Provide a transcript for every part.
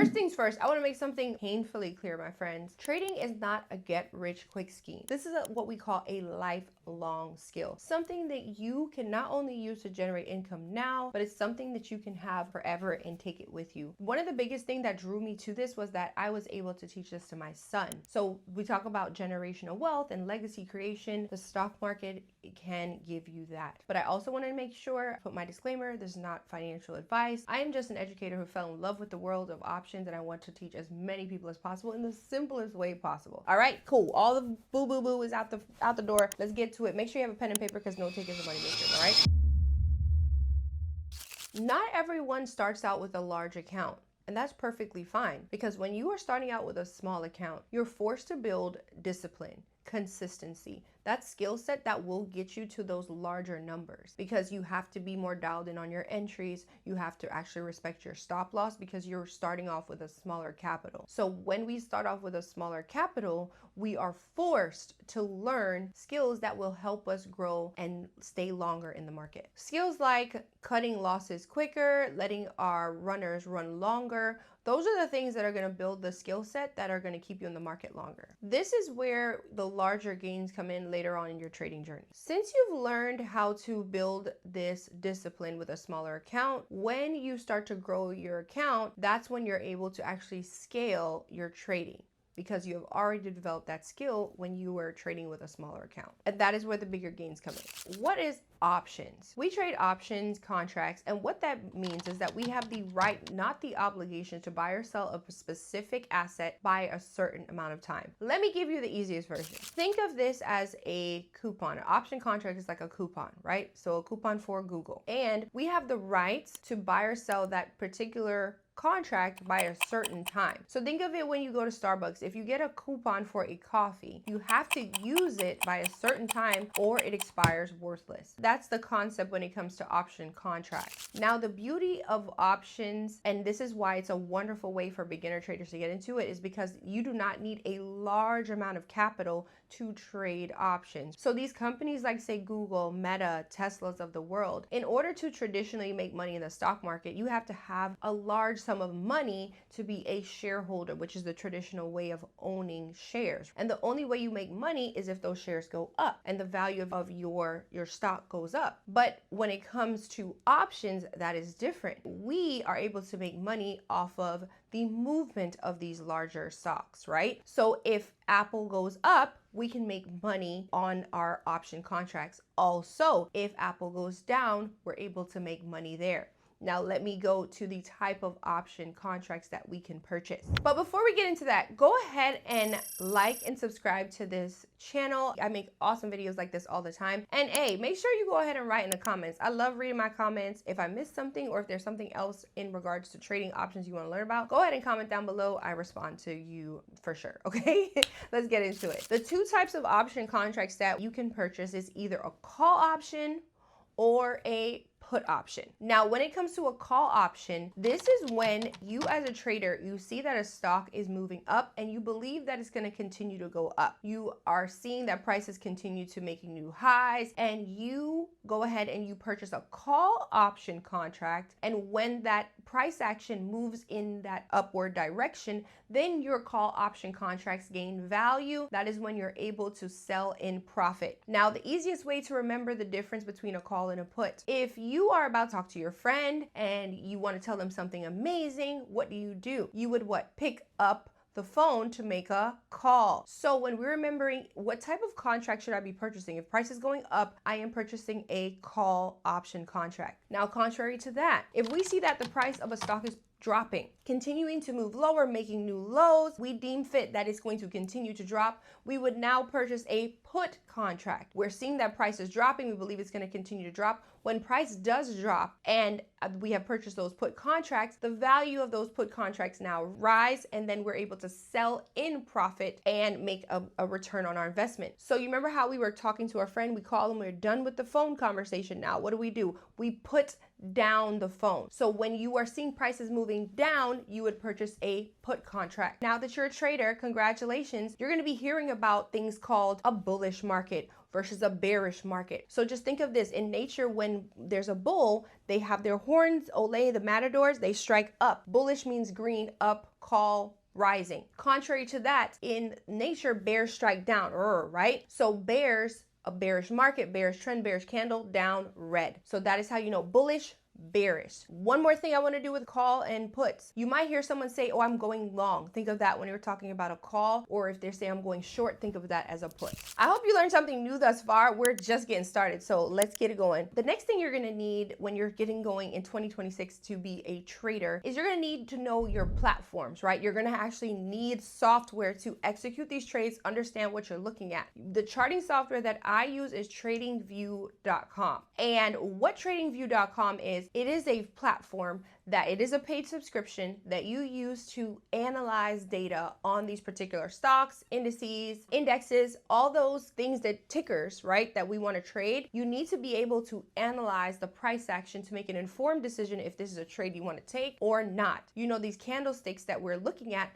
First things first, I want to make something painfully clear, my friends. Trading is not a get-rich-quick scheme. This is what we call a lifelong skill. Something that you can not only use to generate income now, but it's something that you can have forever and take it with you. One of the biggest things that drew me to this was that I was able to teach this to my son. So we talk about generational wealth and legacy creation. The stock market can give you that. But I also want to make sure, put my disclaimer, this is not financial advice. I am just an educator who fell in love with the world of options, and I want to teach as many people as possible in the simplest way possible. All right, cool. All the boo is out the door. Let's get to it. Make sure you have a pen and paper because note taking is a money maker, all right? Not everyone starts out with a large account. And that's perfectly fine, because when you are starting out with a small account, you're forced to build discipline, consistency, that skill set that will get you to those larger numbers, because you have to be more dialed in on your entries. You have to actually respect your stop loss because you're starting off with a smaller capital. So when we start off with a smaller capital, we are forced to learn skills that will help us grow and stay longer in the market. Skills like cutting losses quicker, letting our runners run longer. Those are the things that are going to build the skill set that are going to keep you in the market longer. This is where the larger gains come in later on in your trading journey. Since you've learned how to build this discipline with a smaller account, when you start to grow your account, that's when you're able to actually scale your trading, because you have already developed that skill when you were trading with a smaller account. And that is where the bigger gains come in. What is options? We trade options contracts, and what that means is that we have the right, not the obligation, to buy or sell a specific asset by a certain amount of time. Let me give you the easiest version. Think of this as a coupon. An option contract is like a coupon, right? So a coupon for Google. And we have the right to buy or sell that particular contract by a certain time. So think of it when you go to Starbucks. If you get a coupon for a coffee, you have to use it by a certain time or it expires worthless. That's the concept when it comes to option contracts. Now, the beauty of options, and this is why it's a wonderful way for beginner traders to get into it, is because you do not need a large amount of capital to trade options. So these companies like, say, Google, Meta, Teslas of the world, in order to traditionally make money in the stock market, you have to have a large sum of money to be a shareholder, which is the traditional way of owning shares. And the only way you make money is if those shares go up and the value of your stock goes up. But when it comes to options, that is different. We are able to make money off of the movement of these larger stocks, right? So if Apple goes up, we can make money on our option contracts. Also, if Apple goes down, we're able to make money there. Now let me go to the type of option contracts that we can purchase. But before we get into that, go ahead and like and subscribe to this channel. I make awesome videos like this all the time. And hey, make sure you go ahead and write in the comments. I love reading my comments. If I missed something or if there's something else in regards to trading options you want to learn about, go ahead and comment down below. I respond to you for sure, okay? Let's get into it. The two types of option contracts that you can purchase is either a call option or a put option. Now, when it comes to a call option, this is when you as a trader, you see that a stock is moving up and you believe that it's going to continue to go up. You are seeing that prices continue to making new highs, and you go ahead and you purchase a call option contract. And when that price action moves in that upward direction, then your call option contracts gain value. That is when you're able to sell in profit. Now, the easiest way to remember the difference between a call and a put, if you are about to talk to your friend and you want to tell them something amazing, what do? You would what? Pick up the phone to make a call. So when we're remembering what type of contract should I be purchasing, if price is going up, I am purchasing a call option contract. Now, contrary to that, if we see that the price of a stock is dropping, continuing to move lower, making new lows, we deem fit that it's going to continue to drop, we would now purchase a put contract. We're seeing that price is dropping, we believe it's going to continue to drop. When price does drop and we have purchased those put contracts, the value of those put contracts now rise, and then we're able to sell in profit and make a return on our investment. So you remember how we were talking to our friend, we call them, we're done with the phone conversation now. What do? We put down the phone. So when you are seeing prices moving down, you would purchase a put contract. Now that you're a trader, congratulations, you're going to be hearing about things called a bullish market versus a bearish market. So just think of this. In nature, when there's a bull, they have their horns, Olay, the matadors, they strike up. Bullish means green, up, call, rising. Contrary to that, in nature, bears strike down, right? So bears, a bearish market, bearish trend, bearish candle, down, red. So that is how you know bullish, bearish. One more thing I want to do with call and puts. You might hear someone say, oh, I'm going long. Think of that when you're talking about a call, or if they say I'm going short, think of that as a put. I hope you learned something new thus far. We're just getting started, so let's get it going. The next thing you're going to need when you're getting going in 2026 to be a trader is you're going to need to know your platforms, right? You're going to actually need software to execute these trades, understand what you're looking at. The charting software that I use is tradingview.com. And what tradingview.com is, it is a platform that it is a paid subscription that you use to analyze data on these particular stocks, indices, indexes, all those things, that tickers, right, that we want to trade. You need to be able to analyze the price action to make an informed decision if this is a trade you want to take or not. You know, these candlesticks that we're looking at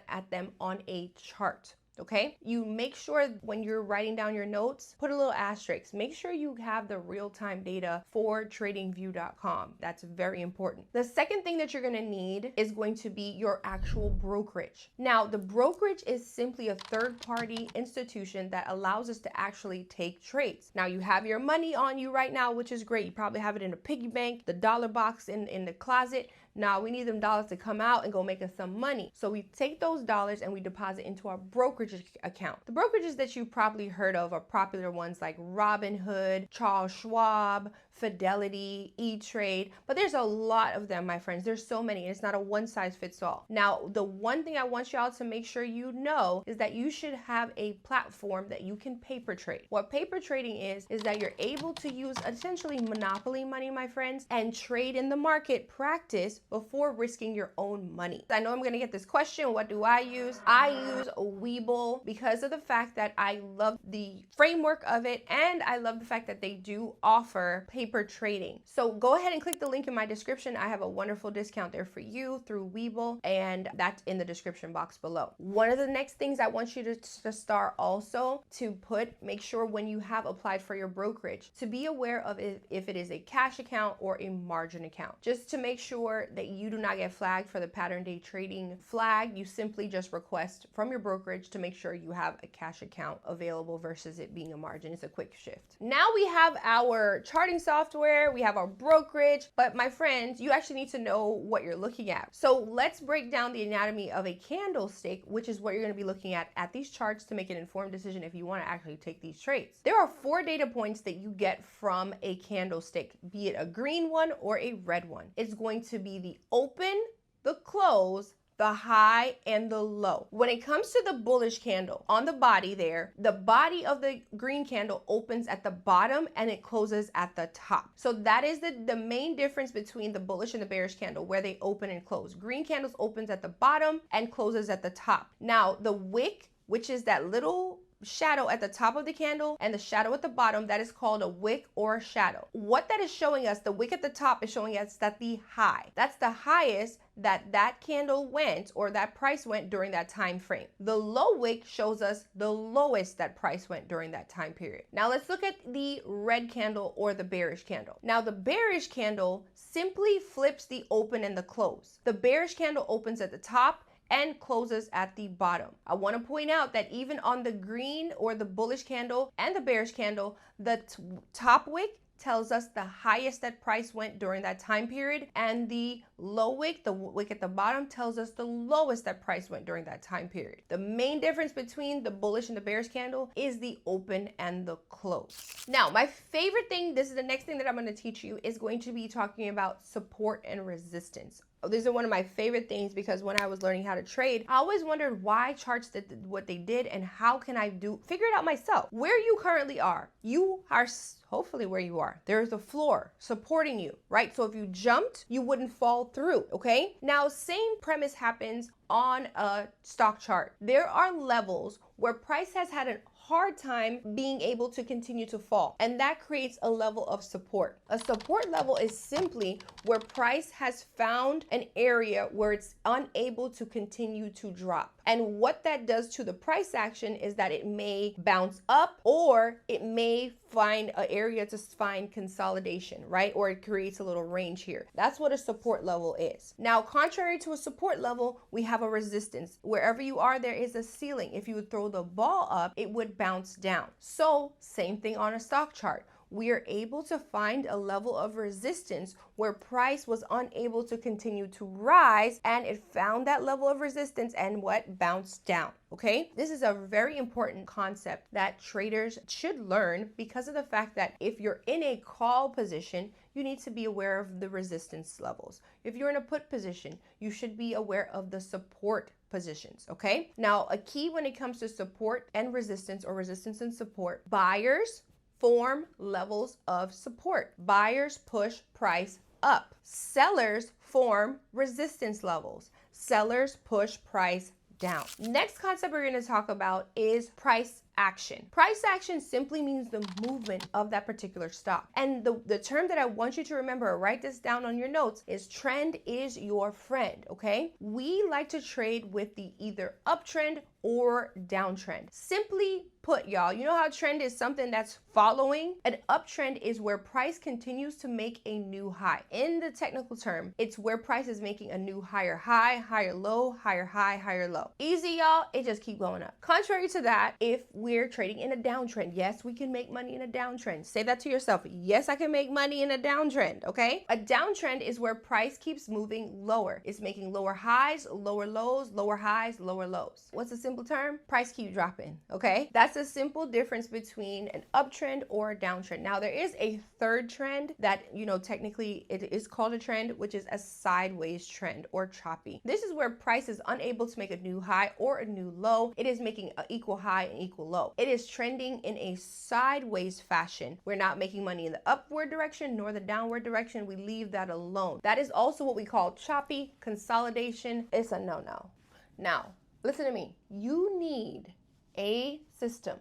at them on a chart. Okay, you make sure when you're writing down your notes, put a little asterisk. Make sure you have the real-time data for tradingview.com. That's very important. The second thing that you're going to need is going to be your actual brokerage. Now, the brokerage is simply a third-party institution that allows us to actually take trades. Now, you have your money on you right now, which is great. You probably have it in a piggy bank, the dollar box in the closet. Now we need them dollars to come out and go make us some money. So we take those dollars and we deposit into our brokerage account. The brokerages that you probably heard of are popular ones like Robinhood, Charles Schwab, Fidelity, E-Trade, but there's a lot of them, my friends. There's so many, and it's not a one size fits all. Now, the one thing I want y'all to make sure you know is that you should have a platform that you can paper trade. What paper trading is that you're able to use essentially monopoly money, my friends, and trade in the market, practice before risking your own money. I know I'm going to get this question. What do I use? I use Webull because of the fact that I love the framework of it, and I love the fact that they do offer paper trading. So go ahead and click the link in my description. I have a wonderful discount there for you through Webull, and that's in the description box below. One of the next things I want you to start also to make sure when you have applied for your brokerage to be aware of if it is a cash account or a margin account. Just to make sure that you do not get flagged for the pattern day trading flag, you simply just request from your brokerage to make sure you have a cash account available versus it being a margin. It's a quick shift. Now we have our charting software, we have our brokerage, but my friends, you actually need to know what you're looking at. So let's break down the anatomy of a candlestick, which is what you're going to be looking at these charts to make an informed decision if you want to actually take these trades. There are 4 data points that you get from a candlestick, be it a green one or a red one. It's going to be the open, the close, the high, and the low. When it comes to the bullish candle, on the body there, the body of the green candle opens at the bottom and it closes at the top. So that is the main difference between the bullish and the bearish candle, where they open and close. Green candles opens at the bottom and closes at the top. Now, the wick, which is that little shadow at the top of the candle and the shadow at the bottom, that is called a wick or a shadow. What that is showing us, the wick at the top is showing us that the high, that's the highest that candle went or that price went during that time frame. The low wick shows us the lowest that price went during that time period. Now let's look at the red candle or the bearish candle. Now the bearish candle simply flips the open and the close. The bearish candle opens at the top and closes at the bottom. I want to point out that even on the green or the bullish candle and the bearish candle, the top wick tells us the highest that price went during that time period, and the low wick, the wick at the bottom, tells us the lowest that price went during that time period. The main difference between the bullish and the bearish candle is the open and the close. Now, my favorite thing, this is the next thing that I'm going to teach you, is going to be talking about support and resistance. These are one of my favorite things because when I was learning how to trade, I always wondered why charts did what they did and how can I figure it out myself. Where you currently are, you are hopefully where you are. There's a floor supporting you, right? So if you jumped, you wouldn't fall through, okay? Now, same premise happens on a stock chart. There are levels where price has had a hard time being able to continue to fall. And that creates a level of support. A support level is simply where price has found an area where it's unable to continue to drop. And what that does to the price action is that it may bounce up, or it may find an area to find consolidation, right? Or it creates a little range here. That's what a support level is. Now, contrary to a support level, we have a resistance. Wherever you are, there is a ceiling. If you would throw the ball up, it would bounce down. So same thing on a stock chart. We are able to find a level of resistance where price was unable to continue to rise, and it found that level of resistance and what bounced down. Okay, this is a very important concept that traders should learn, because of the fact that if you're in a call position, you need to be aware of the resistance levels. If you're in a put position, you should be aware of the support positions. Okay, now a key when it comes to support and resistance, or resistance and support, buyers form levels of support. Buyers push price up. Sellers form resistance levels. Sellers push price down. Next concept we're going to talk about is price action. Price action simply means the movement of that particular stock. And the term that I want you to remember, or write this down on your notes, is trend is your friend, okay? We like to trade with the either uptrend or downtrend. Simply put, y'all, you know how trend is something that's following? An uptrend is where price continues to make a new high. In the technical term, it's where price is making a new higher high, higher low, higher high, higher low. Easy, y'all, it just keep going up. Contrary to that, if we're trading in a downtrend, yes, we can make money in a downtrend. Say that to yourself. Yes, I can make money in a downtrend, okay? A downtrend is where price keeps moving lower. It's making lower highs, lower lows, lower highs, lower lows. What's a simple term? Price keep dropping, okay? That's a simple difference between an uptrend or a downtrend. Now, there is a third trend that, technically it is called a trend, which is a sideways trend or choppy. This is where price is unable to make a new high or a new low. It is making an equal high and equal low. It is trending in a sideways fashion. We're not making money in the upward direction nor the downward direction. We leave that alone. That is also what we call choppy consolidation. It's a no-no. Now, listen to me. You need a system,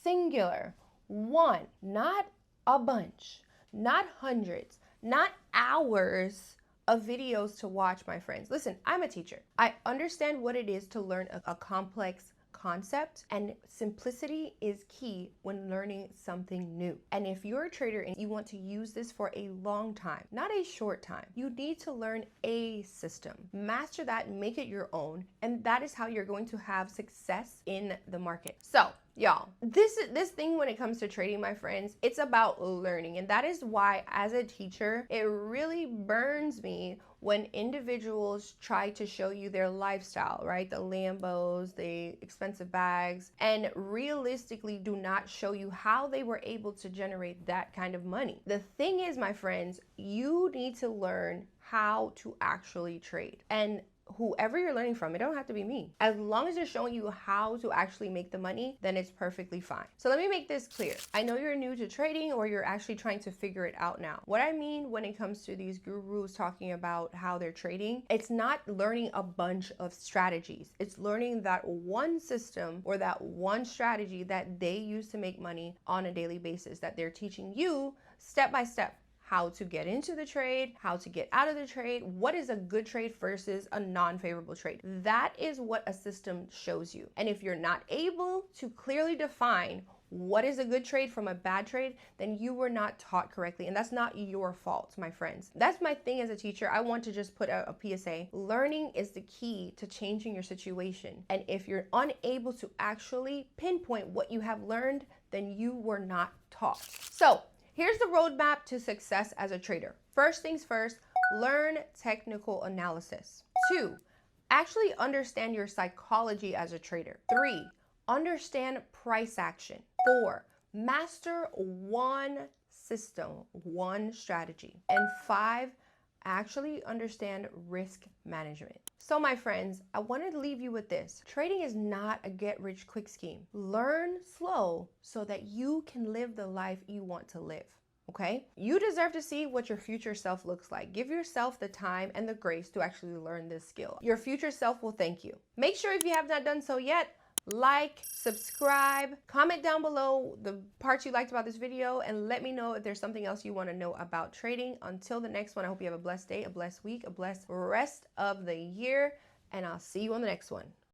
singular, one, not a bunch, not hundreds, not hours of videos to watch, my friends. Listen, I'm a teacher. I understand what it is to learn a complex concept, and simplicity is key when learning something new. And if you're a trader and you want to use this for a long time, not a short time, you need to learn a system, master that, make it your own, and that is how you're going to have success in the market. So y'all, this thing when it comes to trading, my friends, it's about learning. And that is why, as a teacher, it really burns me when individuals try to show you their lifestyle, right? The Lambos, the expensive bags, and realistically do not show you how they were able to generate that kind of money. The thing is, my friends, you need to learn how to actually trade. And whoever you're learning from, it don't have to be me. As long as they're showing you how to actually make the money, then it's perfectly fine. So let me make this clear. I know you're new to trading, or you're actually trying to figure it out now. What I mean when it comes to these gurus talking about how they're trading, it's not learning a bunch of strategies. It's learning that one system or that one strategy that they use to make money on a daily basis, that they're teaching you step by step. How to get into the trade, how to get out of the trade, what is a good trade versus a non-favorable trade. That is what a system shows you. And if you're not able to clearly define what is a good trade from a bad trade, then you were not taught correctly. And that's not your fault, my friends. That's my thing as a teacher. I want to just put out a PSA. Learning is the key to changing your situation. And if you're unable to actually pinpoint what you have learned, then you were not taught. So here's the roadmap to success as a trader. First things first, learn technical analysis. 2, actually understand your psychology as a trader. 3, understand price action. 4, master one system, one strategy. And 5, actually understand risk management. So my friends, I wanted to leave you with this. Trading is not a get-rich-quick scheme. Learn slow so that you can live the life you want to live, okay? You deserve to see what your future self looks like. Give yourself the time and the grace to actually learn this skill. Your future self will thank you. Make sure if you have not done so yet, like, subscribe, comment down below the parts you liked about this video, and let me know if there's something else you want to know about trading. Until the next one, I hope you have a blessed day, a blessed week, a blessed rest of the year, and I'll see you on the next one.